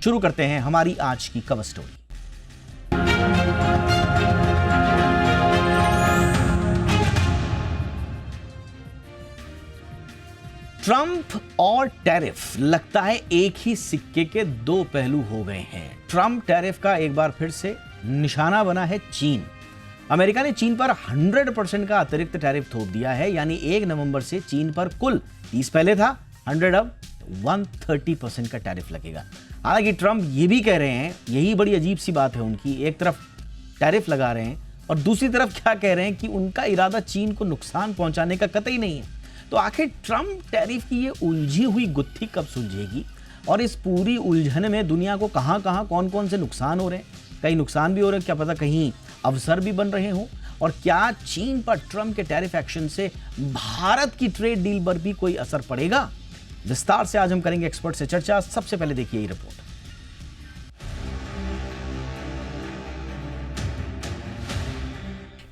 शुरू करते हैं हमारी आज की कवर स्टोरी। ट्रंप और टैरिफ लगता है एक ही सिक्के के दो पहलू हो गए हैं। ट्रंप टैरिफ का एक बार फिर से निशाना बना है चीन। अमेरिका ने चीन पर 100% का अतिरिक्त टैरिफ थोप दिया है, यानी 1 नवंबर से चीन पर कुल 30 पहले था, 100 अब 130% का टैरिफ लगेगा। हालांकि ट्रंप ये भी कह रहे हैं, यही बड़ी अजीब सी बात है उनकी, एक तरफ टैरिफ लगा रहे हैं और दूसरी तरफ क्या कह रहे हैं कि उनका इरादा चीन को नुकसान पहुंचाने का कतई नहीं है। तो आखिर ट्रंप टैरिफ की ये उलझी हुई गुत्थी कब सुलझेगी और इस पूरी उलझन में दुनिया को कहां कहां कौन कौन से नुकसान हो रहे हैं? कहीं नुकसान भी हो रहे हैं, क्या पता कहीं अवसर भी बन रहे हों। और क्या चीन पर ट्रंप के टैरिफ एक्शन से भारत की ट्रेड डील पर भी कोई असर पड़ेगा? विस्तार से आज हम करेंगे एक्सपर्ट से चर्चा। सबसे पहले देखिए ये रिपोर्ट।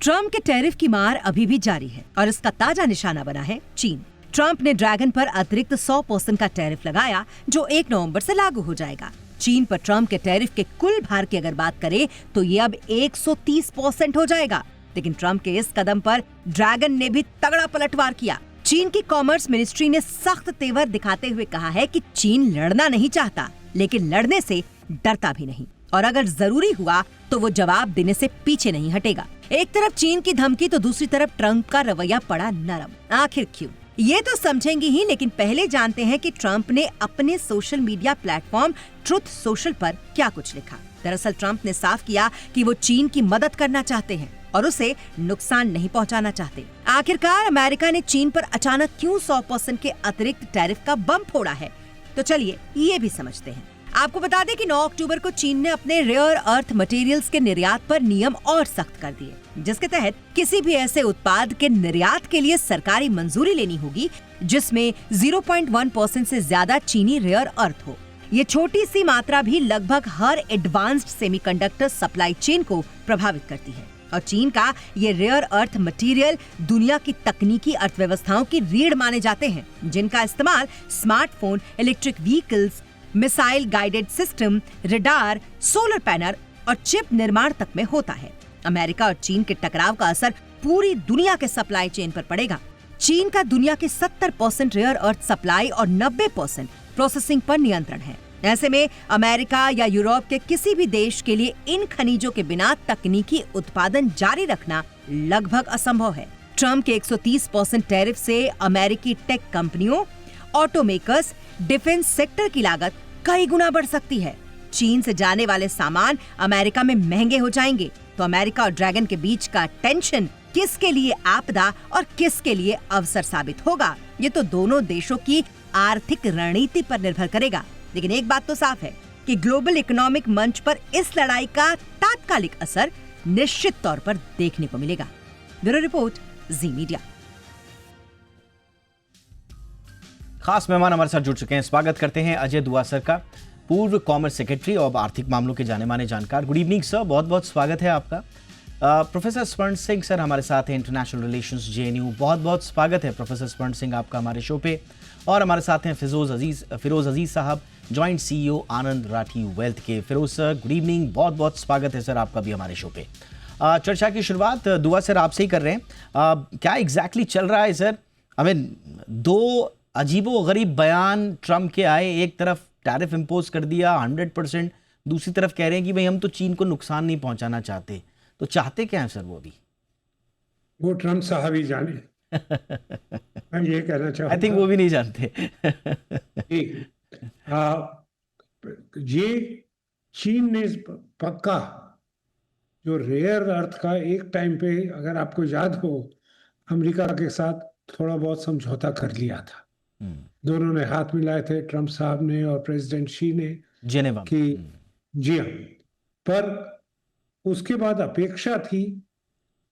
ट्रंप के टैरिफ की मार अभी भी जारी है और इसका ताजा निशाना बना है चीन। ट्रंप ने ड्रैगन पर अतिरिक्त 100% का टैरिफ लगाया, जो 1 नवंबर से लागू हो जाएगा। चीन पर ट्रंप के टैरिफ के कुल भार की अगर बात करें तो ये अब 130% हो जाएगा। लेकिन ट्रंप के इस कदम पर ड्रैगन ने भी तगड़ा पलटवार किया। चीन की कॉमर्स मिनिस्ट्री ने सख्त तेवर दिखाते हुए कहा है कि चीन लड़ना नहीं चाहता, लेकिन लड़ने से डरता भी नहीं, और अगर जरूरी हुआ तो वो जवाब देने से पीछे नहीं हटेगा। एक तरफ चीन की धमकी तो दूसरी तरफ ट्रंप का रवैया पड़ा नरम। आखिर क्यों, ये तो समझेंगे ही, लेकिन पहले जानते हैं कि ट्रंप ने अपने social media platform truth social पर क्या कुछ लिखा। दरअसल ट्रंप ने साफ किया कि वो चीन की मदद करना चाहते हैं और उसे नुकसान नहीं पहुंचाना चाहते। आखिरकार अमेरिका ने चीन पर अचानक क्यों 100% के अतिरिक्त टैरिफ का बम फोड़ा है? तो चलिए ये भी समझते हैं। आपको बता दें कि 9 अक्टूबर को चीन ने अपने रेयर अर्थ मटेरियल्स के निर्यात पर नियम और सख्त कर दिए, जिसके तहत किसी भी ऐसे उत्पाद के निर्यात के लिए सरकारी मंजूरी लेनी होगी जिसमें 0.1% से ज्यादा चीनी रेयर अर्थ हो। ये छोटी सी मात्रा भी लगभग हर एडवांस्ड सेमीकंडक्टर सप्लाई चेन को प्रभावित करती है। और चीन का ये रेयर अर्थ मटेरियल दुनिया की तकनीकी अर्थव्यवस्थाओं की रीढ़ माने जाते हैं, जिनका इस्तेमाल smartphone, electric vehicles, missile guided system, radar, solar panel और चिप निर्माण तक में होता है। अमेरिका और चीन के टकराव का असर पूरी दुनिया के सप्लाई चेन पर पड़ेगा। चीन का दुनिया के 70% रेयर अर्थ सप्लाई और 90% प्रोसेसिंग पर नियंत्रण है। ऐसे में अमेरिका या यूरोप के किसी भी देश के लिए इन खनिजों के बिना तकनीकी उत्पादन जारी रखना लगभग असंभव है। ट्रंप के 130% टैरिफ से अमेरिकी टेक कंपनियों, ऑटोमेकर्स, डिफेंस सेक्टर की लागत कई गुना बढ़ सकती है। चीन से जाने वाले सामान अमेरिका में महंगे हो जाएंगे। तो अमेरिका और ड्रैगन के बीच का टेंशन किसके लिए आपदा और किसके लिए अवसर साबित होगा, ये तो दोनों देशों की आर्थिक रणनीति पर निर्भर करेगा। लेकिन एक बात तो साफ है कि ग्लोबल इकोनॉमिक मंच पर इस लड़ाई का तात्कालिक असर निश्चित तौर पर देखने को मिलेगा। ब्यूरो रिपोर्ट, जी मीडिया। खास मेहमान हमारे साथ जुड़ चुके हैं। स्वागत करते हैं अजय दुआसर का, पूर्व कॉमर्स सेक्रेटरी और आर्थिक मामलों के जाने माने जानकार। गुड इवनिंग सर, बहुत बहुत स्वागत है आपका। प्रोफेसर स्वर्ण सिंह सर हमारे साथ हैं, इंटरनेशनल रिलेशंस जेएनयू। बहुत बहुत स्वागत है प्रोफेसर स्वर्ण सिंह आपका हमारे शो पे। और हमारे साथ हैं फिरोज अजीज साहब, जॉइंट सीईओ आनंद राठी वेल्थ के। फिरोज सर गुड इवनिंग, बहुत बहुत स्वागत है सर आपका भी हमारे शो पे। चर्चा की शुरुआत दुआ सर आपसे ही कर रहे हैं। क्या एग्जैक्टली चल रहा है सर? दो अजीबो-गरीब बयान ट्रंप के आए, एक तरफ टैरिफ इम्पोज कर दिया 100%, दूसरी तरफ कह रहे हैं कि भाई हम तो चीन को नुकसान नहीं पहुंचाना चाहते। तो चाहते क्या है सर वो भी? वो ट्रंप साहब ही जाने। मैं ये कहना चाहूँगा, आई थिंक वो भी नहीं जानते। ये चीन ने पक्का जो रेयर अर्थ का एक टाइम पे, अगर आपको याद हो, अमेरिका के साथ थोड़ा बहुत समझौता कर लिया था। दोनों ने हाथ मिलाए थे, ट्रंप साहब ने और प्रेसिडेंट शी ने, जेनेवा कि जी हाँ। पर उसके बाद अपेक्षा थी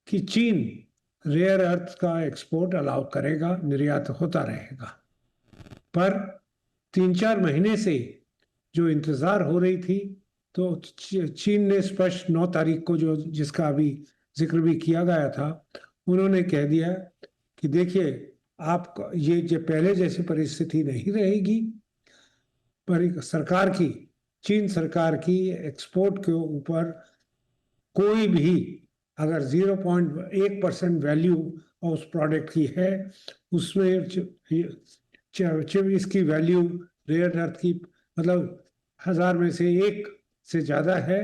कि चीन रेयर अर्थ का एक्सपोर्ट अलाउ करेगा, निर्यात होता रहेगा। पर 3-4 महीने से जो इंतजार हो रही थी, तो चीन ने स्पष्ट 9 तारीख को, जो जिसका अभी जिक्र भी किया गया था, उन्होंने कह दिया कि देखिए आप ये जो पहले जैसी परिस्थिति नहीं रहेगी, पर सरकार की चीन सरकार की एक्सपोर्ट के ऊपर कोई भी अगर 0.1% वैल्यू उस प्रोडक्ट की है, उसमें इसकी वैल्यू रेयर अर्थ की मतलब 1000 में से 1 से ज्यादा है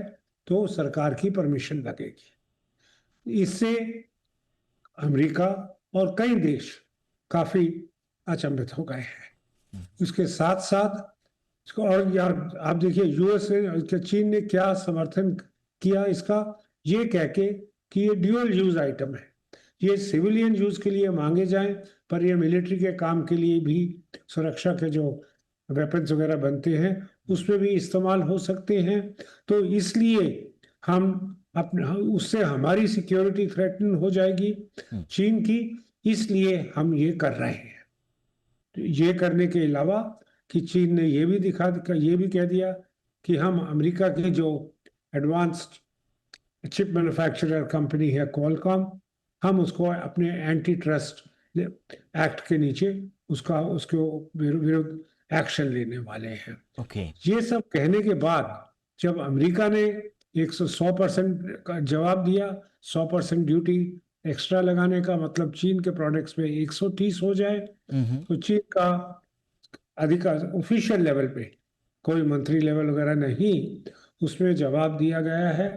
तो सरकार की परमिशन लगेगी। इससे अमेरिका और कई देश काफी अचंभित हो गए हैं। उसके साथ साथ और यार आप देखिए यूएस ने, चीन ने क्या समर्थन किया इसका, ये कह के कि ये ड्यूअल यूज आइटम है, ये सिविलियन यूज के लिए मांगे जाएं पर ये मिलिट्री के काम के लिए भी, सुरक्षा के जो वेपन्स वगैरह बनते हैं उसमें भी इस्तेमाल हो सकते हैं। तो इसलिए हम अपने उससे हमारी सिक्योरिटी थ्रेटन हो जाएगी चीन की, इसलिए हम ये कर रहे हैं। तो ये करने के अलावा कि चीन ने ये भी ये भी कह दिया कि हम अमेरिका की जो एडवांस्ड चिप मैन्युफैक्चरर कंपनी है क्वालकॉम, हम उसको अपने एंटी ट्रस्ट एक्ट के नीचे उसके विरुद्ध एक्शन लेने वाले हैं। ये सब कहने के बाद जब अमेरिका ने 100% का जवाब दिया, 100% ड्यूटी एक्स्ट्रा लगाने का मतलब चीन के प्रोडक्ट्स पे 130 हो जाए, तो चीन का अधिकार ऑफिशियल लेवल पे, कोई मंत्री लेवल वगैरह नहीं, उसमें जवाब दिया गया है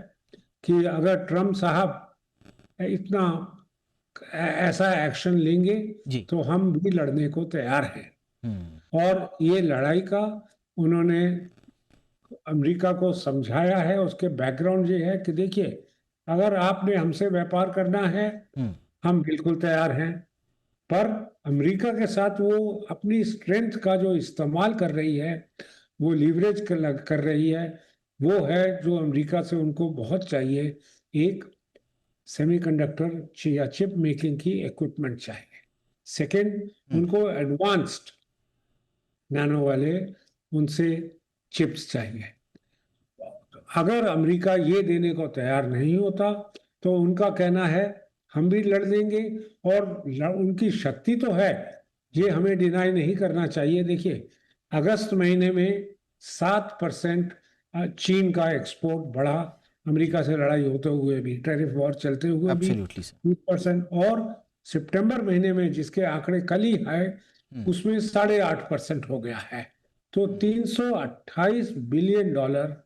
कि अगर ट्रम्प साहब इतना ऐसा एक्शन लेंगे तो हम भी लड़ने को तैयार हैं। और ये लड़ाई का उन्होंने अमेरिका को समझाया है। उसके बैकग्राउंड ये है कि देखिए अगर आपने हमसे व्यापार करना है हम बिल्कुल तैयार हैं, पर अमेरिका के साथ वो अपनी स्ट्रेंथ का जो इस्तेमाल कर रही है, वो लीवरेज कर रही है, वो है जो अमेरिका से उनको बहुत चाहिए, एक सेमीकंडक्टर या चिप मेकिंग की इक्विपमेंट चाहिए। सेकंड, उनको एडवांस्ड नैनो वाले उनसे चिप्स चाहिए। अगर अमेरिका ये देने को तैयार नहीं होता तो उनका कहना है हम भी लड़ देंगे, और उनकी शक्ति तो है, ये हमें डिनाई नहीं करना चाहिए। देखिए अगस्त महीने में 7% चीन का एक्सपोर्ट बढ़ा, अमेरिका से लड़ाई होते हुए भी, टैरिफ वॉर चलते हुए भी 2%, और सितंबर महीने में जिसके आंकड़े कल ही आए उसमें 8.5% हो गया है। तो 328 बिलियन डॉलर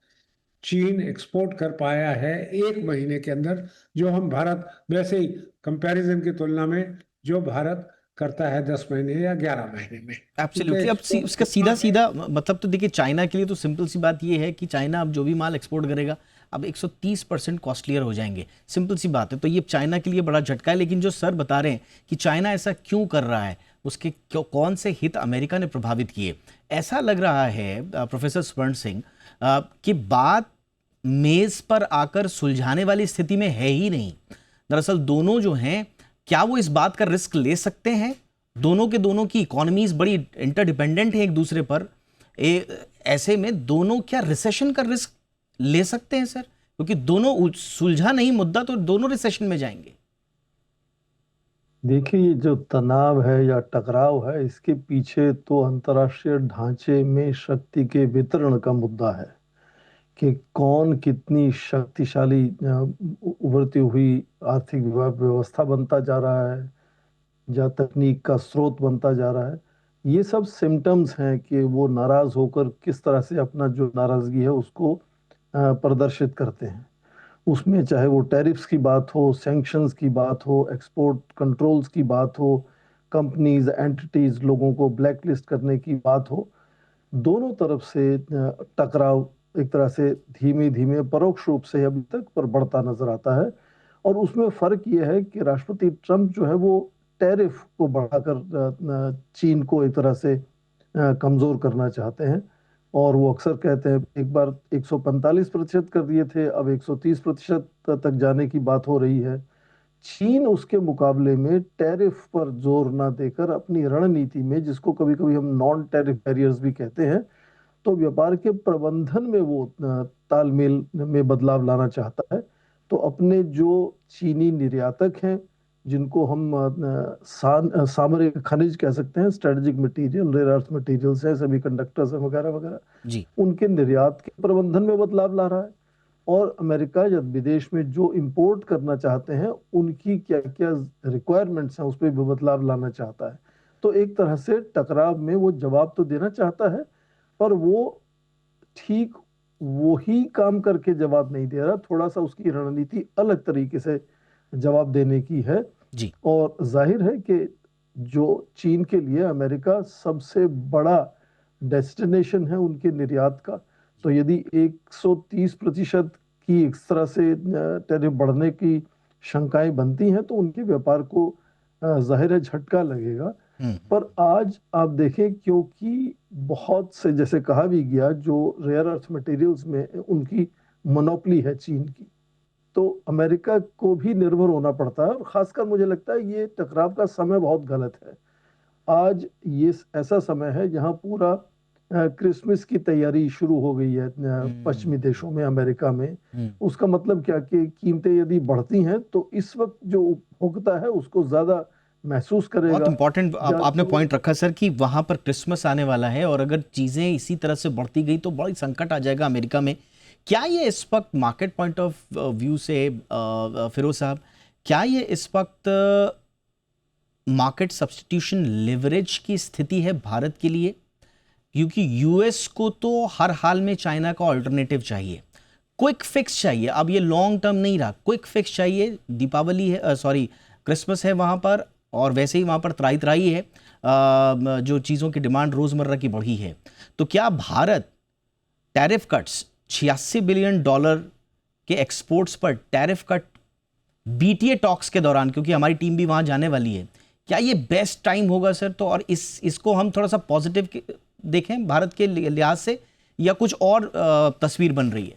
चीन एक्सपोर्ट कर पाया है एक महीने के अंदर, जो हम भारत वैसे ही कंपैरिजन की तुलना में जो भारत करता है 10 महीने या 11 महीने में। एब्सोल्युटली। अब उसका सीधा सीधा मतलब तो देखिए चाइना के लिए तो सिंपल सी बात ये है कि चाइना अब जो भी माल एक्सपोर्ट करेगा अब 130% कॉस्टलियर हो जाएंगे, सिंपल सी बात है। तो ये चाइना के लिए बड़ा झटका है। लेकिन जो सर बता रहे हैं कि चाइना ऐसा क्यों कर रहा है, उसके कौन से हित अमेरिका ने प्रभावित किए, ऐसा लग रहा है प्रोफेसर स्वर्ण सिंह कि बात मेज पर आकर सुलझाने वाली स्थिति में है ही नहीं। दरअसल दोनों जो हैं, क्या वो इस बात का रिस्क ले सकते हैं? दोनों के दोनों की इकोनॉमीज बड़ी इंटरडिपेंडेंट है एक दूसरे पर। ऐसे में दोनों क्या रिसेशन का रिस्क ले सकते हैं सर? क्योंकि दोनों सुलझा नहीं मुद्दा तो दोनों रिसेशन में जाएंगे। देखिए ये जो तनाव है या टकराव है, इसके पीछे तो अंतर्राष्ट्रीय ढांचे में शक्ति के वितरण का मुद्दा है कि कौन कितनी शक्तिशाली उभरती हुई आर्थिक व्यवस्था बनता जा रहा है या तकनीक का स्रोत बनता जा रहा है। ये सब सिम्टम्स हैं कि वो नाराज होकर किस तरह से अपना जो नाराजगी है उसको प्रदर्शित करते हैं। उसमें चाहे वो टैरिफ्स की बात हो, सैंक्शंस की बात हो, एक्सपोर्ट कंट्रोल्स की बात हो, कंपनीज एंटिटीज लोगों को ब्लैकलिस्ट करने की बात हो, दोनों तरफ से टकराव एक तरह से धीमे धीमे परोक्ष रूप से अभी तक पर बढ़ता नजर आता है। और उसमें फर्क यह है कि राष्ट्रपति ट्रंप जो है वो टैरिफ को बढ़ाकर चीन को एक तरह से कमजोर करना चाहते हैं, और वो अक्सर कहते हैं एक बार 145% कर दिए थे, अब 130% तक जाने की बात हो रही है। चीन उसके मुकाबले में टैरिफ पर जोर ना देकर अपनी रणनीति में, जिसको कभी कभी हम नॉन टैरिफ बैरियर्स भी कहते हैं, तो व्यापार के प्रबंधन में वो तालमेल में बदलाव लाना चाहता है। तो अपने जो चीनी निर्यातक हैं जिनको हम सामरिक खनिज कह सकते हैं, strategic material, rare earth materials है, सेमी कंडक्टर्स है, वगैरह वगैरह, जी। उनके निर्यात के प्रबंधन में बदलाव ला रहा है। और अमेरिका या विदेश में जो इंपोर्ट करना चाहते हैं उनकी क्या क्या रिक्वायरमेंट्स हैं उस पर भी बदलाव लाना चाहता है। तो एक तरह से टकराव में वो जवाब तो देना चाहता है, पर वो ठीक वही काम करके जवाब नहीं दे रहा, थोड़ा सा उसकी रणनीति अलग तरीके से जवाब देने की है। जी। और जाहिर है कि जो चीन के लिए अमेरिका सबसे बड़ा डेस्टिनेशन है उनके निर्यात का, तो यदि 130% की इस तरह से टैरिफ बढ़ने की शंकाएं बनती हैं तो उनके व्यापार को जाहिर है झटका लगेगा। पर आज आप देखें, क्योंकि बहुत से, जैसे कहा भी गया, जो रेयर अर्थ मटेरियल्स में उनकी मोनोपोली है चीन की, तो अमेरिका को भी निर्भर होना पड़ता है। और खासकर मुझे लगता है ये टकराव का समय बहुत गलत है। आज ये ऐसा समय है जहां पूरा क्रिसमस की तैयारी शुरू हो गई है पश्चिमी देशों में, अमेरिका में। उसका मतलब क्या कि कीमतें यदि बढ़ती हैं तो इस वक्त जो उपभोक्ता है उसको ज्यादा महसूस बहुत करेगा। इंपॉर्टेंट आपने पॉइंट रखा सर कि वहां पर क्रिसमस आने वाला है और अगर चीजें इसी तरह से बढ़ती गई तो बड़ी संकट आ जाएगा अमेरिका में। क्या ये इस वक्त मार्केट पॉइंट ऑफ व्यू से फिरोज साहब, क्या ये इस वक्त मार्केट सब्स्टिट्यूशन लिवरेज की स्थिति है भारत के लिए? क्योंकि यूएस को तो हर हाल में चाइना का ऑल्टरनेटिव चाहिए, क्विक फिक्स चाहिए। अब ये लॉन्ग टर्म नहीं रहा, क्विक फिक्स चाहिए। दीपावली है, सॉरी क्रिसमस है वहाँ पर, और वैसे ही वहाँ पर त्राई त्राई है, जो चीज़ों की डिमांड रोज़मर्रा की बढ़ी है। तो क्या भारत टैरिफ कट्स, $86 बिलियन के एक्सपोर्ट्स पर टैरिफ कट बीटीए टॉक्स के दौरान, क्योंकि हमारी टीम भी वहाँ जाने वाली है, क्या ये बेस्ट टाइम होगा सर? तो और इसको हम थोड़ा सा पॉजिटिव देखें भारत के लिहाज से, या कुछ और तस्वीर बन रही है?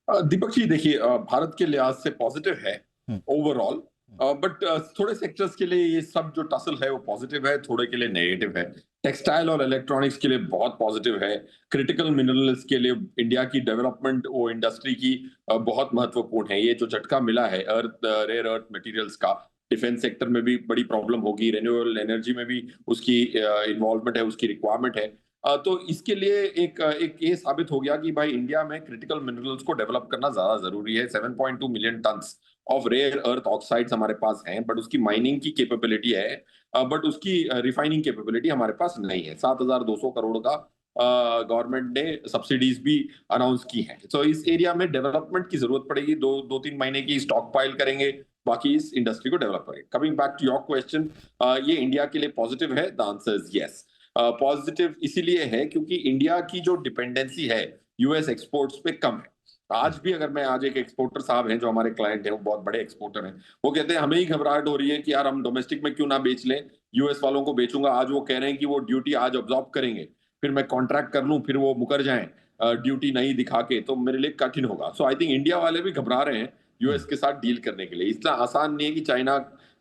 दीपक जी देखिए, भारत के लिहाज से पॉजिटिव है ओवरऑल, बट थोड़े सेक्टर्स के लिए ये सब जो टसल है वो पॉजिटिव है, थोड़े के लिए नेगेटिव है। टेक्सटाइल और इलेक्ट्रॉनिक्स के लिए बहुत पॉजिटिव है। क्रिटिकल मिनरल्स के लिए इंडिया की डेवलपमेंट, वो इंडस्ट्री की बहुत महत्वपूर्ण है। ये जो झटका मिला है रेयर अर्थ मटेरियल्स का, डिफेंस सेक्टर में भी बड़ी प्रॉब्लम होगी, रिन्यूएबल एनर्जी में भी उसकी इन्वॉल्वमेंट है, उसकी रिक्वायरमेंट है। तो इसके लिए एक ये साबित हो गया कि भाई इंडिया में क्रिटिकल मिनरल्स को डेवलप करना ज्यादा जरूरी है। 7.2 million tons of rare earth oxides हमारे पास हैं, बट उसकी माइनिंग की कैपेबिलिटी है, बट उसकी रिफाइनिंग कैपेबिलिटी हमारे पास नहीं है। 7,200 करोड़ का गवर्नमेंट ने सब्सिडीज भी अनाउंस की हैं। तो इस एरिया में डेवलपमेंट की जरूरत पड़ेगी। 2-3 महीने की स्टॉक पाइल करेंगे, बाकी इस इंडस्ट्री को डेवलप करेंगे। Coming back to your question, ये इंडिया के लिए पॉजिटिव है? The answer is yes. Positive इसीलिए है क्योंकि इंडिया की जो डिपेंडेंसी है यूएस एक्सपोर्ट्स पे कम है। आज भी अगर मैं आज एक एक्सपोर्टर साहब हैं जो हमारे क्लाइंट हैं, वो बहुत बड़े एक्सपोर्टर हैं, वो कहते हैं हमें ही घबराहट हो रही है कि यार हम डोमेस्टिक में क्यों ना बेच लें, यूएस वालों को बेचूंगा। आज वो कह रहे हैं कि वो ड्यूटी आज ऑब्जॉर्व करेंगे, फिर मैं कॉन्ट्रैक्ट कर लूं, फिर वो मुकर जाएं ड्यूटी नहीं दिखा के, तो मेरे लिए कठिन होगा। सो आई थिंक इंडिया वाले भी घबरा रहे हैं यूएस के साथ डील करने के लिए। इतना आसान नहीं है कि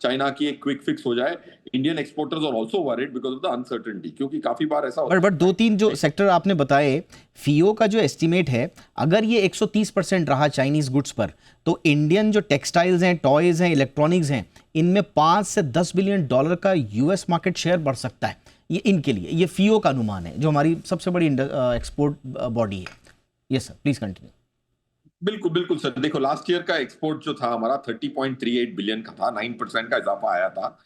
चाइना की एक क्विक फिक्स हो जाए। Indian exporters are also worried because of the uncertainty, क्योंकि काफी बार ऐसा होता है। बट 2-3 जो सेक्टर आपने बताए, फियो का जो एस्टीमेट है, अगर ये 130% रहा चाइनीज गुड्स पर, तो इंडियन जो टेक्सटाइल्स हैं, टॉयज हैं, इलेक्ट्रॉनिक्स हैं, इनमें $5 से $10 बिलियन का यूएस मार्केट शेयर बढ़ सकता है। ये इनके लिए, ये फियो का अनुमान है, जो हमारी सबसे बड़ी एक्सपोर्ट बॉडी है। Yes sir, please continue. बिल्कुल बिल्कुल सर। देखो लास्ट ईयर का एक्सपोर्ट जो था हमारा 30.38 बिलियन का था, 9% का इजाफा आया था।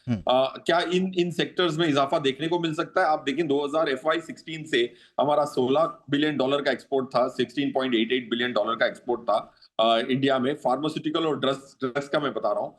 क्या इन सेक्टर्स में इजाफा देखने को मिल सकता है? आप देखें 2000 FY16 से हमारा $16 बिलियन का एक्सपोर्ट था, $16.88 बिलियन का एक्सपोर्ट था इंडिया में। फार्मास्यूटिकल और ड्रग्स का मैं बता रहा हूँ,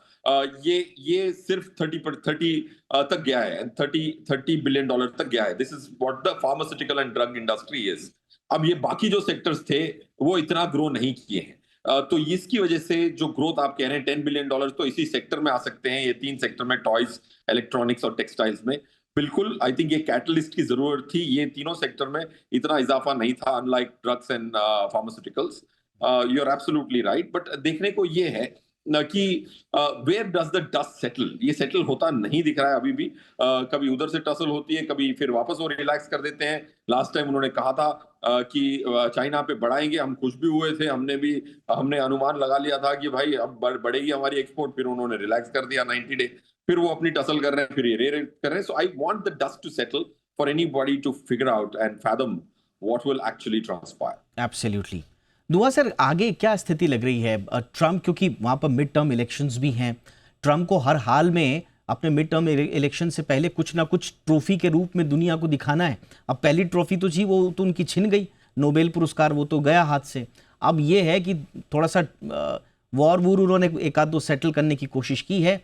ये सिर्फ 30 तक गया है, 30 बिलियन डॉलर तक गया है। This is what the pharmaceutical and drug industry is. अब ये बाकी जो सेक्टर्स थे वो इतना ग्रो नहीं किए हैं, तो इसकी वजह से जो ग्रोथ आप कह रहे हैं $10 बिलियन तो इसी सेक्टर में आ सकते हैं। ये 3 सेक्टर में, टॉयज, इलेक्ट्रॉनिक्स और टेक्सटाइल्स में। बिल्कुल आई थिंक ये कैटलिस्ट की जरूरत थी। ये तीनों सेक्टर में इतना इजाफा नहीं था, unlike drugs and pharmaceuticals. You are absolutely right. But देखने को ये है कि where does the dust settle, ये सेटल होता नहीं दिख रहा है अभी भी। कभी उधर से टसल होती है, कभी फिर वापस वो रिलैक्स कर देते हैं। लास्ट टाइम उन्होंने कहा था कि चाइना पे बढ़ाएंगे, हम खुश भी हुए थे, हमने अनुमान लगा लिया था कि भाई अब बढ़ेगी हमारी एक्सपोर्ट, फिर उन्होंने रिलैक्स कर दिया 90 डे, फिर वो अपनी टसल कर रहे हैं, फिर ये रेट कर रहे हैं। So I want the dust to settle for anybody to figure out and fathom what will actually transpire. Absolutely. Dua sir, आगे क्या स्थिति लग रही है? ट्रम्प, क्योंकि वहां पर मिड टर्म इलेक्शंस भी हैं, ट्रम्प को हर हाल में अपने मिड टर्म इलेक्शन से पहले कुछ ना कुछ ट्रॉफी के रूप में दुनिया को दिखाना है। अब पहली ट्रॉफी तो जी वो तो उनकी छिन गई, नोबेल पुरस्कार वो तो गया हाथ से। अब ये है कि थोड़ा सा वॉर उन्होंने एक आध दो सेटल करने की कोशिश की है,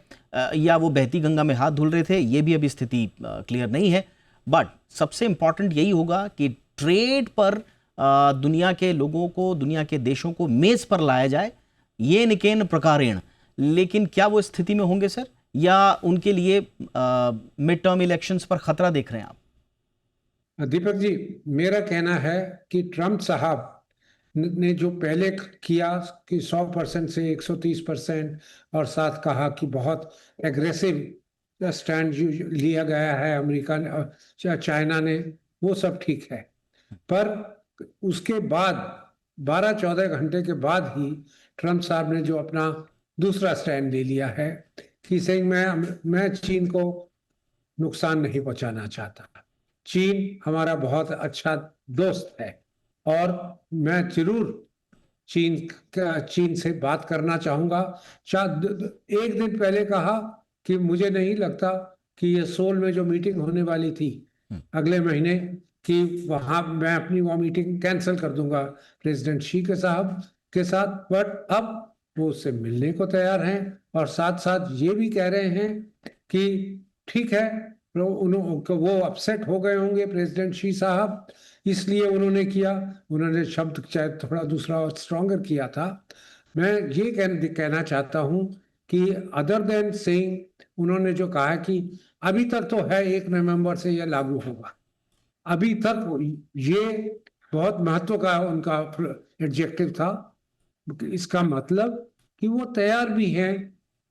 या वो बहती गंगा में हाथ धुल रहे थे, ये भी अभी स्थिति क्लियर नहीं है। बट सबसे इंपॉर्टेंट यही होगा कि ट्रेड पर दुनिया के लोगों को, दुनिया के देशों को मेज पर लाया जाए, ये निकेन प्रकारेण। लेकिन क्या वो स्थिति में होंगे सर, या उनके लिए मिड टर्म इलेक्शंस पर खतरा देख रहे हैं आप? दीपक जी, मेरा कहना है कि ट्रम्प साहब ने जो पहले किया कि 100% से 130%, और साथ कहा कि बहुत एग्रेसिव स्टैंड लिया गया है अमेरिका ने, चाइना ने, वो सब ठीक है। पर उसके बाद 12-14 घंटे के बाद ही ट्रम्प साहब ने जो अपना दूसरा स्टैंड ले लिया है कि सही मैं चीन को नुकसान नहीं पहुंचाना चाहता, चीन हमारा बहुत अच्छा दोस्त है और मैं जरूर चीन से बात करना चाहूंगा। एक दिन पहले कहा कि मुझे नहीं लगता कि ये सोल में जो मीटिंग होने वाली थी अगले महीने कि वहां मैं अपनी वो मीटिंग कैंसिल कर दूंगा प्रेसिडेंट शी के साथ, बट अब वो उससे मिलने को तैयार हैं और साथ साथ ये भी कह रहे हैं कि ठीक है, वो अपसेट हो गए होंगे प्रेसिडेंट शी साहब, इसलिए उन्होंने शब्द शायद थोड़ा दूसरा और स्ट्रॉन्गर किया था। मैं ये कहना चाहता हूं कि अदर देन सेइंग, उन्होंने जो कहा कि अभी तक तो है 1 नवंबर से यह लागू होगा, अभी तक ये बहुत महत्व का उनका एडजेक्टिव था। इसका मतलब कि वो तैयार भी हैं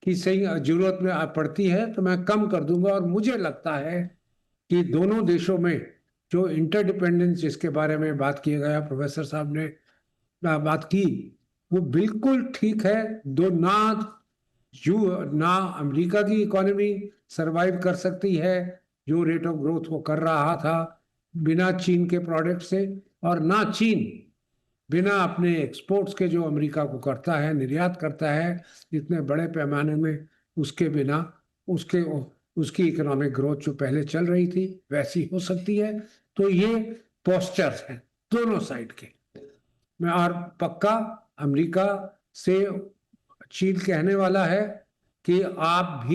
कि सही जरूरत में पड़ती है तो मैं कम कर दूंगा। और मुझे लगता है कि दोनों देशों में जो इंटरडिपेंडेंस जिसके बारे में बात किया गया, प्रोफेसर साहब ने बात की, वो बिल्कुल ठीक है। ना अमेरिका की इकोनॉमी सरवाइव कर सकती है जो रेट ऑफ ग्रोथ वो कर रहा था बिना चीन के प्रोडक्ट से, और ना चीन बिना अपने एक्सपोर्ट्स के जो अमेरिका को करता है, निर्यात करता है इतने बड़े पैमाने में, उसके बिना उसकी इकोनॉमिक ग्रोथ जो पहले चल रही थी वैसी हो सकती है। तो ये पोस्चर्स हैं दोनों साइड के। मैं और पक्का अमेरिका से चीन कहने वाला है कि आप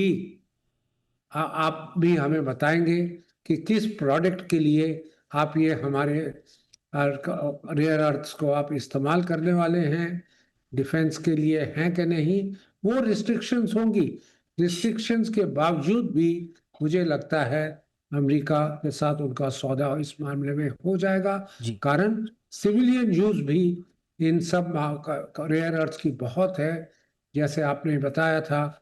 भी हमें बताएंगे कि किस प्रोडक्ट के लिए आप ये हमारे रेयर अर्थ्स को आप इस्तेमाल करने वाले हैं, डिफेंस के लिए हैं कि नहीं। वो रिस्ट्रिक्शंस होंगी, रिस्ट्रिक्शंस के बावजूद भी मुझे लगता है अमेरिका के साथ उनका सौदा इस मामले में हो जाएगा, कारण सिविलियन यूज भी इन सब रेयर अर्थ्स की बहुत है। जैसे आपने बताया था,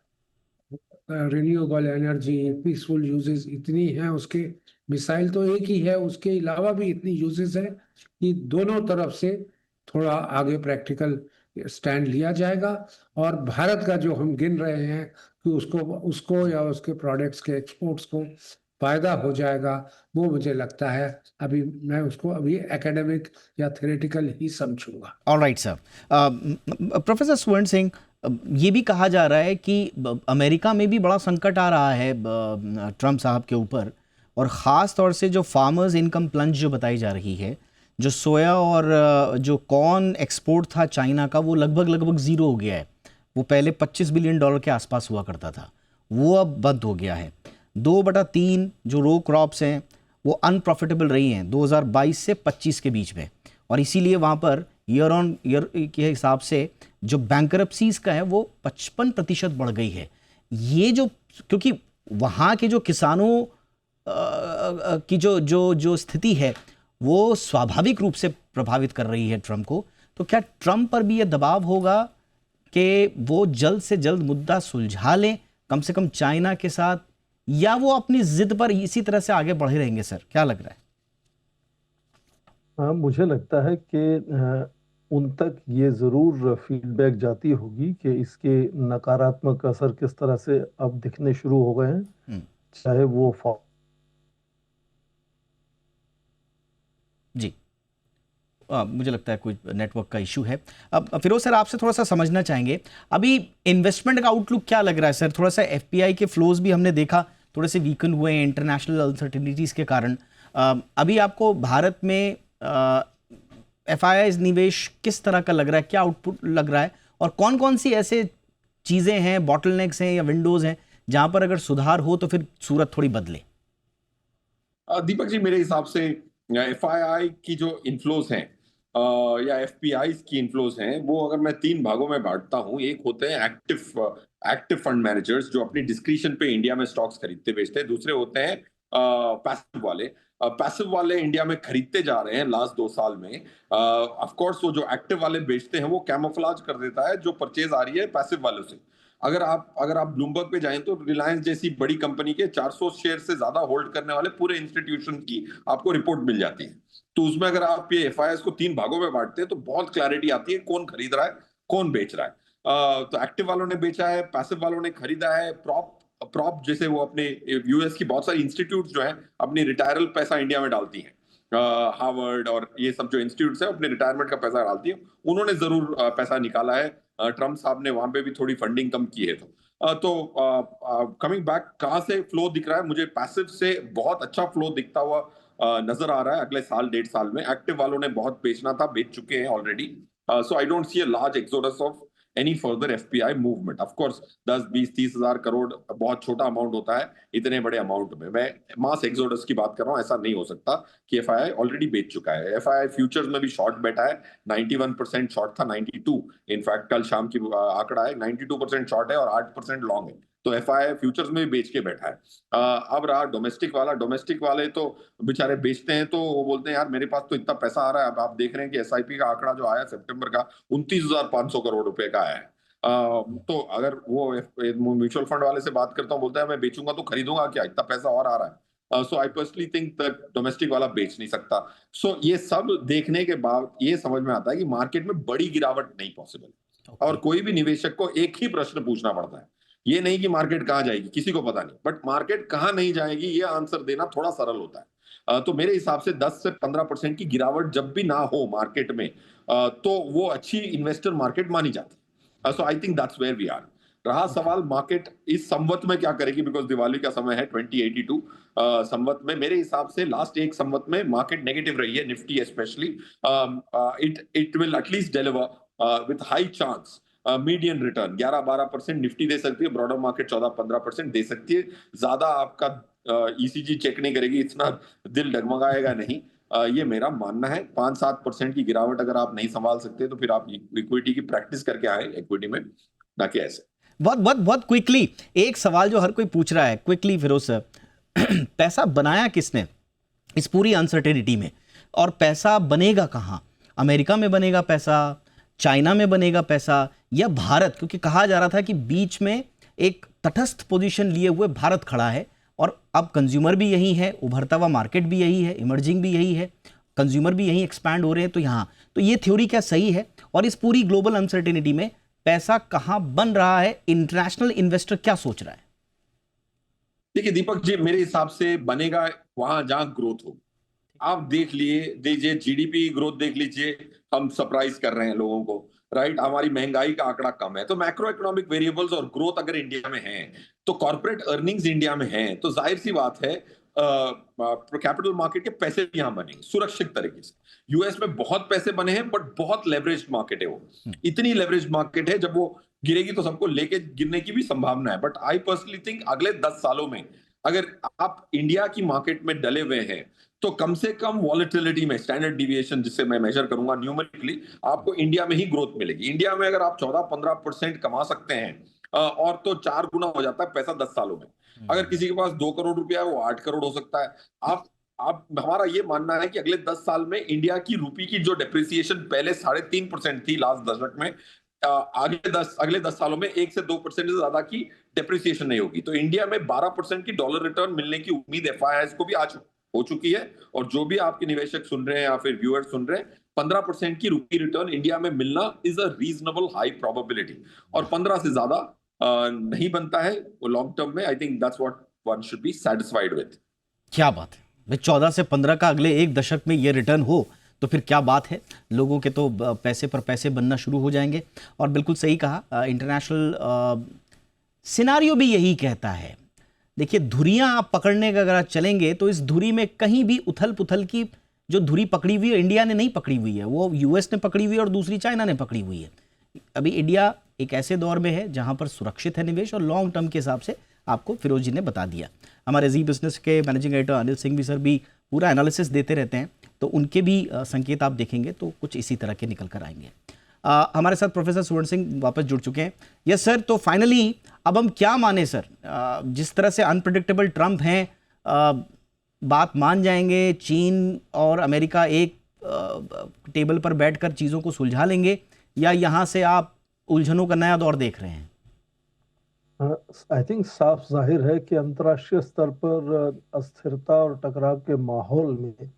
रिन्यूएबल एनर्जी, पीसफुल यूजेस इतनी हैं उसके, मिसाइल तो एक ही है, उसके अलावा भी इतनी यूजेस है कि दोनों तरफ से थोड़ा आगे प्रैक्टिकल स्टैंड लिया जाएगा। और भारत का जो हम गिन रहे हैं कि उसको या उसके प्रोडक्ट्स के एक्सपोर्ट्स को फायदा हो जाएगा, वो मुझे लगता है मैं उसको अभी एकेडमिक या थ्योरेटिकल ही समझूंगा। All right sir. Professor Swaran Singh, ये भी कहा जा रहा है कि अमेरिका में भी बड़ा संकट आ रहा है ट्रम्प साहब के ऊपर, और ख़ास तौर से जो फार्मर्स इनकम प्लंज जो बताई जा रही है, जो सोया और जो कॉर्न एक्सपोर्ट था चाइना का, वो लगभग ज़ीरो हो गया है। वो पहले $25 बिलियन के आसपास हुआ करता था, वो अब बंद हो गया है। 2/3 जो रो क्रॉप्स हैं वो अनप्रॉफिटेबल रही हैं 2022 से 25 के बीच में, और इसीलिए वहाँ पर ईयर ऑन ईयर के हिसाब से जो बैंकरप्सीज का है वो 55% बढ़ गई है। ये जो, क्योंकि वहाँ के जो किसानों की जो स्थिति है वो स्वाभाविक रूप से प्रभावित कर रही है ट्रम्प को, तो क्या ट्रम्प पर भी ये दबाव होगा कि वो जल्द से जल्द मुद्दा सुलझा लें, कम से कम चाइना के साथ, या वो अपनी जिद पर इसी तरह से आगे बढ़े रहेंगे? सर, क्या लग रहा है? मुझे लगता है कि उन तक ये जरूर फीडबैक जाती होगी कि इसके नकारात्मक असर किस तरह से अब दिखने शुरू हो गए हैं, चाहे वो जी। मुझे लगता है कोई नेटवर्क का इशू है। अब फिरोज सर, आपसे थोड़ा सा समझना चाहेंगे, अभी इन्वेस्टमेंट का आउटलुक क्या लग रहा है सर? थोड़ा सा एफपीआई के फ्लोज भी हमने देखा थोड़े से वीकन हुए हैं इंटरनेशनल अनसर्टिनिटीज के कारण। अभी आपको भारत में एफआईआई निवेश किस तरह का लग रहा है, क्या आउटपुट लग रहा है, और कौन कौन सी ऐसे चीजें हैं, बॉटलनेक्स हैं या विंडोज हैं जहां पर अगर सुधार हो तो फिर सूरत थोड़ी बदले? दीपक जी, मेरे हिसाब से एफआईआई की जो इनफ्लोज हैं या एफपीआई की इनफ्लोज हैं, वो अगर मैं 3 भागों में बांटता हूं। एक होते हैं एक्टिव फंड मैनेजर्स जो अपनी डिस्क्रिशन पे इंडिया में स्टॉक्स खरीदते बेचते हैं। दूसरे होते हैं पैसिव वाले। पैसिव वाले इंडिया में खरीदते जा रहे हैं लास्ट 2 साल में। ऑफ कोर्स वो जो एक्टिव वाले बेचते हैं वो कैमोफ्लेज कर देता है जो परचेज आ रही है पैसिव वालों से। अगर आप ब्लूमबर्ग पे जाएं तो रिलायंस जैसी बड़ी कंपनी के 400 शेयर से ज्यादा होल्ड करने वाले पूरे इंस्टीट्यूशन की आपको रिपोर्ट मिल जाती है। तो उसमें अगर आप ये एफआईआई को 3 भागों में बांटते हैं तो बहुत क्लैरिटी आती है कौन खरीद रहा है, कौन बेच रहा है। तो एक्टिव वालों ने बेचा है, पैसिव वालों ने खरीदा है। प्रॉप जैसे वो अपने यूएस की बहुत सारी इंस्टीट्यूट जो है अपनी रिटायरल पैसा इंडिया में डालती है। हार्वर्ड और ये सब जो इंस्टीट्यूट है अपने रिटायरमेंट का पैसा डालती है, उन्होंने जरूर पैसा निकाला है। ट्रम्प साहब ने वहां पे भी थोड़ी फंडिंग कम की है। तो कमिंग बैक, कहां से फ्लो दिख रहा है? मुझे पैसिव से बहुत अच्छा फ्लो दिखता हुआ नजर आ रहा है अगले साल 1.5 साल में। एक्टिव वालों ने बहुत बेचना था, बेच चुके हैं already. So I don't see a large exodus of any further FPI movement. Of course 10, 20, 30 हजार करोड़ बहुत छोटा अमाउंट होता है इतने बड़े अमाउंट में। मैं मास एक्सोडस की बात कर रहा हूं। ऐसा नहीं हो सकता कि एफआईआई ऑलरेडी बेच चुका है। एफआईआई फ्यूचर्स में भी शॉर्ट बैठा है। 91% शॉर्ट था, 92 इनफैक्ट कल शाम की आंकड़ा है। 92% शॉर्ट है और 8% लॉन्ग है। तो एफआईआई फ्यूचर्स में भी बेच के बैठा है। अब रहा डोमेस्टिक वाला। डोमेस्टिक वाले तो बेचारे बेचते हैं तो वो बोलते हैं यार मेरे पास तो इतना पैसा आ रहा है। अब आप देख रहे हैं कि एसआईपी का आंकड़ा जो आया सितंबर का 29,500 करोड़ रुपए का आया है। तो अगर वो म्यूचुअल फंड वाले से बात करता हूँ, बोलता है मैं बेचूंगा तो खरीदूंगा क्या, इतना पैसा और आ रहा है। So I personally think that domestic वाला बेच नहीं सकता। सो ये सब देखने के बाद ये समझ में आता है कि मार्केट में बड़ी गिरावट नहीं पॉसिबल। और कोई भी निवेशक को एक ही प्रश्न पूछना पड़ता है, ये नहीं कि मार्केट कहाँ जाएगी, किसी को पता नहीं, बट मार्केट कहाँ नहीं जाएगी ये आंसर देना थोड़ा सरल होता है। तो मेरे हिसाब से 10 से 15% की गिरावट जब भी ना हो मार्केट में तो वो अच्छी इन्वेस्टर मार्केट मानी जाती है। So I think that's where we are. रहा सवाल मार्केट इस संवत में क्या करेगी, बिकॉज दिवाली का समय है 2082 संवत में। मेरे हिसाब से लास्ट एक संवत में मार्केट नेगेटिव रही है, Nifty especially. It will at least deliver with high chance median return 11-12% Nifty दे सकती है। ब्रॉडर मार्केट 14-15% दे सकती है। ज्यादा आपका ईसीजी चेक नहीं करेगी, इतना दिल डगमगाएगा नहीं। ये मेरा मानना है। 5-7% की गिरावट अगर आप नहीं संभाल सकते तो फिर आप इक्विटी की प्रैक्टिस करके आए इक्विटी में, ना कि ऐसे। बहुत बहुत बहुत क्विकली एक सवाल जो हर कोई पूछ रहा है, क्विकली फिरोज सर, पैसा बनाया किसने इस पूरी अनसर्टेनिटी में, और पैसा बनेगा कहाँ? अमेरिका में बनेगा पैसा, चाइना में बनेगा पैसा, या भारत? क्योंकि कहा जा रहा था कि बीच में एक तटस्थ पोजीशन लिए हुए भारत खड़ा है, और अब कंज्यूमर भी यही है, उभरता हुआ मार्केट भी यही है, इमर्जिंग भी यही है, कंज्यूमर भी यही एक्सपैंड हो रहे हैं। तो यहाँ तो ये थ्योरी क्या सही है? और इस पूरी ग्लोबल अनसर्टेनिटी में पैसा कहाँ बन रहा है? इंटरनेशनल इन्वेस्टर क्या सोच रहा है? देखिए दीपक जी, मेरे हिसाब से बनेगा वहां जहां ग्रोथ हो। आप देख लीजिए जीडीपी ग्रोथ देख लीजिए, हम सरप्राइज कर रहे हैं लोगों को, राइट? हमारी महंगाई का आंकड़ा कम है। तो मैक्रो इकोनॉमिक वेरिएबल्स और ग्रोथ अगर इंडिया में है, तो कॉर्पोरेट अर्निंग्स इंडिया में है, तो जाहिर सी बात है कैपिटल मार्केट के पैसे भी यहां बनेंगे सुरक्षित तरीके से। यूएस में बहुत पैसे बने हैं बट बहुत लेवरेज्ड मार्केट है। वो इतनी लेवरेज्ड मार्केट है, जब वो गिरेगी तो सबको लेके गिरने की भी संभावना है। बट आई पर्सनली थिंक अगले 10 सालों में अगर आप इंडिया की मार्केट में डले हुए हैं तो कम से कम वॉलेटिलिटी में स्टैंडर्ड डिविएशन जिससे मैं मेजर करूंगा न्यूमेरिकली, आपको इंडिया में ही ग्रोथ मिलेगी। इंडिया में अगर आप 14-15% कमा सकते हैं और तो 4 गुना हो जाता है पैसा 10 सालों में। अगर किसी के पास 2 करोड़ रुपया है वो 8 करोड़ हो सकता है। आप हमारा ये मानना है कि अगले 10 साल में इंडिया की रूपी की जो डेप्रिसिएशन पहले 3.5% थी लास्ट दशक में, अगले 10 सालों में 1 से 2% से ज्यादा की डेप्रिसिएशन नहीं होगी। तो इंडिया में 12% की डॉलर रिटर्न मिलने की उम्मीद एफआईआई को भी आज हो चुकी है। और जो भी आपके निवेशक सुन रहे हैं या फिर व्यूअर्स सुन रहे हैं, 15% की रुपी रिटर्न इंडिया में मिलना is a reasonable high probability. और 15 से ज्यादा नहीं बनता है वो लॉन्ग टर्म में। आई think that's what one should be satisfied with. क्या बात है भाई, 14 से 15 का अगले एक दशक में ये रिटर्न हो तो फिर क्या बात है। लोगों के तो पैसे पर पैसे बनना शुरू हो जाएंगे। और बिल्कुल सही कहा, इंटरनेशनल सिनारियो भी यही कहता है। देखिए, धुरियां आप पकड़ने का अगर आप चलेंगे तो इस धुरी में कहीं भी उथल पुथल की जो धुरी पकड़ी हुई है, इंडिया ने नहीं पकड़ी हुई है, वो यूएस ने पकड़ी हुई है और दूसरी चाइना ने पकड़ी हुई है। अभी इंडिया एक ऐसे दौर में है जहां पर सुरक्षित है निवेश और लॉन्ग टर्म के हिसाब से आपको फिरोज जी ने बता दिया। हमारे जी बिजनेस के मैनेजिंग एडिटर अनिल सिंह भी सर भी पूरा एनालिसिस देते रहते हैं, तो उनके भी संकेत आप देखेंगे तो कुछ इसी तरह के निकल कर आएंगे। हमारे साथ प्रोफेसर सुवर्ण सिंह वापस जुड़ चुके हैं। यस सर, तो फाइनली अब हम क्या माने सर? जिस तरह से अनप्रेडिक्टेबल ट्रम्प हैं, बात मान जाएंगे चीन और अमेरिका एक टेबल पर बैठकर चीज़ों को सुलझा लेंगे, या यहाँ से आप उलझनों का नया दौर देख रहे हैं? आई थिंक साफ जाहिर है कि अंतर्राष्ट्रीय स्तर पर अस्थिरता और टकराव के माहौल में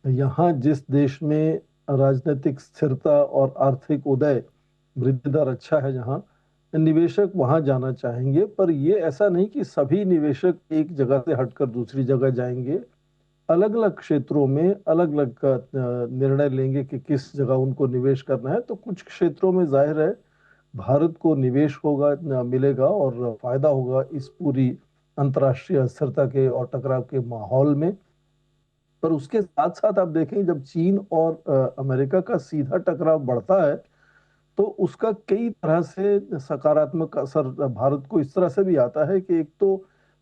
यहाँ जिस देश में राजनीतिक स्थिरता और आर्थिक उदय वृद्धि दर अच्छा है, जहाँ निवेशक वहां जाना चाहेंगे। पर ये ऐसा नहीं कि सभी निवेशक एक जगह से हटकर दूसरी जगह जाएंगे। अलग अलग क्षेत्रों में अलग अलग निर्णय लेंगे कि किस जगह उनको निवेश करना है। तो कुछ क्षेत्रों में जाहिर है भारत को निवेश होगा, मिलेगा और फायदा होगा इस पूरी अंतर्राष्ट्रीय अस्थिरता के और टकराव के माहौल में। पर उसके साथ साथ आप देखें, जब चीन और अमेरिका का सीधा टकराव बढ़ता है तो उसका कई तरह से सकारात्मक असर भारत को इस तरह से भी आता है कि एक तो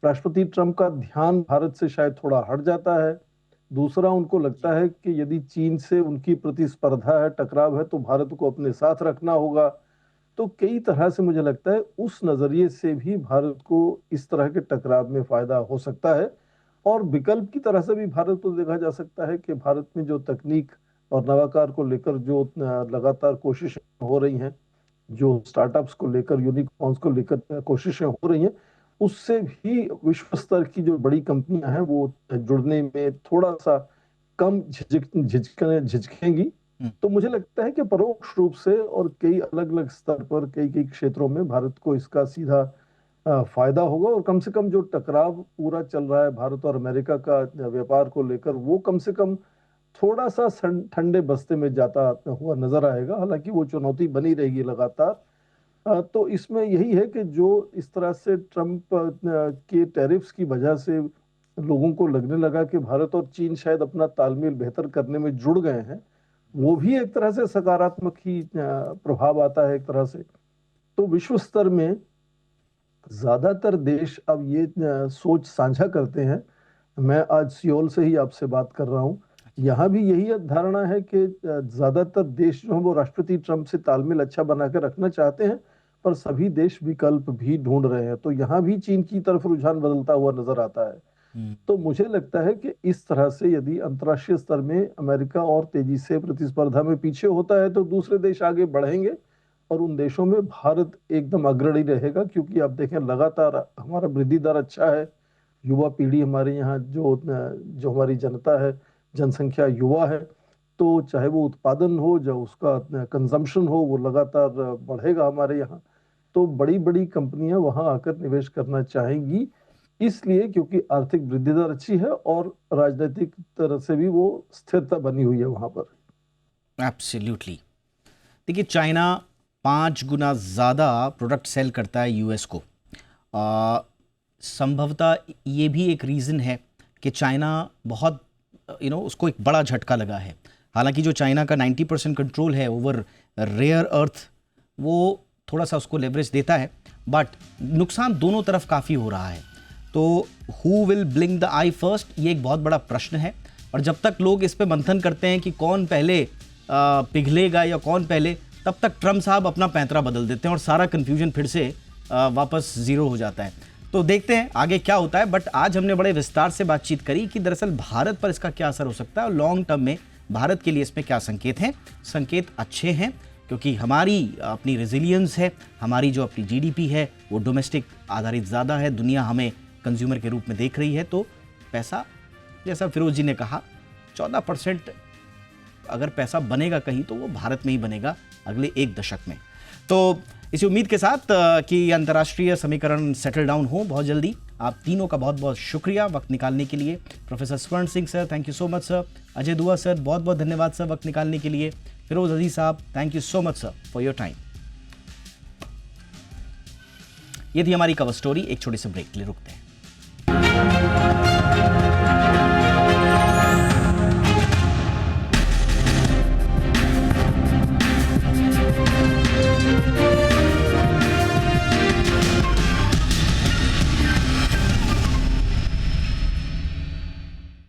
राष्ट्रपति ट्रंप का ध्यान भारत से शायद थोड़ा हट जाता है। दूसरा, उनको लगता है कि यदि चीन से उनकी प्रतिस्पर्धा है, टकराव है, तो भारत को अपने साथ रखना होगा। तो कई तरह से मुझे लगता है उस नजरिए से भी भारत को इस तरह के टकराव में फायदा हो सकता है। और विकल्प की तरह से भी भारत को देखा जा सकता है कि भारत में जो तकनीक और नवाकार को लेकर जो लगातार कोशिशें हो रही हैं, जो स्टार्टअप्स को लेकर, यूनिकॉर्न्स को लेकर कोशिशें हो रही हैं, उससे भी विश्व स्तर की जो बड़ी कंपनियां हैं वो जुड़ने में थोड़ा सा कम झिझकेंगी। तो मुझे लगता है कि परोक्ष रूप से और कई अलग अलग स्तर पर कई क्षेत्रों में भारत को इसका सीधा फायदा होगा। और कम से कम जो टकराव पूरा चल रहा है भारत और अमेरिका का व्यापार को लेकर, वो कम से कम थोड़ा सा ठंडे बस्ते में जाता हुआ नजर आएगा। हालांकि वो चुनौती बनी रहेगी लगातार। तो इसमें यही है कि जो इस तरह से ट्रंप के टैरिफ्स की वजह से लोगों को लगने लगा कि भारत और चीन शायद अपना तालमेल बेहतर करने में जुड़ गए हैं, वो भी एक तरह से सकारात्मक ही प्रभाव आता है एक तरह से। तो विश्व स्तर में ज्यादातर देश अब ये सोच साझा करते हैं। मैं आज सियोल से ही आपसे बात कर रहा हूँ, यहाँ भी यही धारणा है कि ज्यादातर देश जो है वो राष्ट्रपति ट्रंप से तालमेल अच्छा बनाकर रखना चाहते हैं, पर सभी देश विकल्प भी ढूंढ रहे हैं। तो यहाँ भी चीन की तरफ रुझान बदलता हुआ नजर आता है। तो मुझे लगता है कि इस तरह से यदि अंतर्राष्ट्रीय स्तर में अमेरिका और तेजी से प्रतिस्पर्धा में पीछे होता है तो दूसरे देश आगे बढ़ेंगे और उन देशों में भारत एकदम अग्रणी रहेगा। क्योंकि आप देखें, लगातार हमारा वृद्धि दर अच्छा है, युवा पीढ़ी हमारे यहाँ जो हमारी जनता है, जनसंख्या युवा है, तो चाहे वो उत्पादन हो या उसका कंजम्पशन हो, वो लगातार बढ़ेगा हमारे यहाँ। तो बड़ी बड़ी कंपनियां वहां आकर निवेश करना चाहेंगी, इसलिए क्योंकि आर्थिक वृद्धि दर अच्छी है और राजनीतिक तरह से भी वो स्थिरता बनी हुई है वहां पर। एब्सोल्युटली। देखिए, चाइना 5 गुना ज़्यादा प्रोडक्ट सेल करता है यूएस को। संभवतः ये भी एक रीज़न है कि चाइना बहुत उसको एक बड़ा झटका लगा है। हालांकि जो चाइना का 90% कंट्रोल है ओवर रेयर अर्थ, वो थोड़ा सा उसको लेवरेज देता है, बट नुकसान दोनों तरफ काफ़ी हो रहा है। तो who will blink the I first, ये एक बहुत बड़ा प्रश्न है। और जब तक लोग इस पे मंथन करते हैं कि कौन पहले पिघलेगा या कौन पहले, तब तक ट्रम्प साहब अपना पैंतरा बदल देते हैं और सारा कन्फ्यूजन फिर से वापस ज़ीरो हो जाता है। तो देखते हैं आगे क्या होता है। बट आज हमने बड़े विस्तार से बातचीत करी कि दरअसल भारत पर इसका क्या असर हो सकता है और लॉन्ग टर्म में भारत के लिए इसमें क्या संकेत हैं। संकेत अच्छे हैं, क्योंकि हमारी अपनी रेजिलियंस है, हमारी जो अपनी जीडीपी है वो डोमेस्टिक आधारित ज़्यादा है, दुनिया हमें कंज्यूमर के रूप में देख रही है। तो पैसा, जैसा फिरोज जी ने कहा, 14% अगर पैसा बनेगा कहीं तो वो भारत में ही बनेगा अगले 1 दशक में। तो इसी उम्मीद के साथ कि अंतर्राष्ट्रीय समीकरण सेटल डाउन हो बहुत जल्दी। आप तीनों का बहुत बहुत शुक्रिया वक्त निकालने के लिए। Professor Swaran Singh sir, thank you so much sir. Ajay दुआ सर, बहुत बहुत धन्यवाद सर वक्त निकालने के लिए। फिरोज अजीज साहब, thank you so much sir for your time. ये थी हमारी कवर स्टोरी। एक छोटे से ब्रेक के लिए रुकते हैं।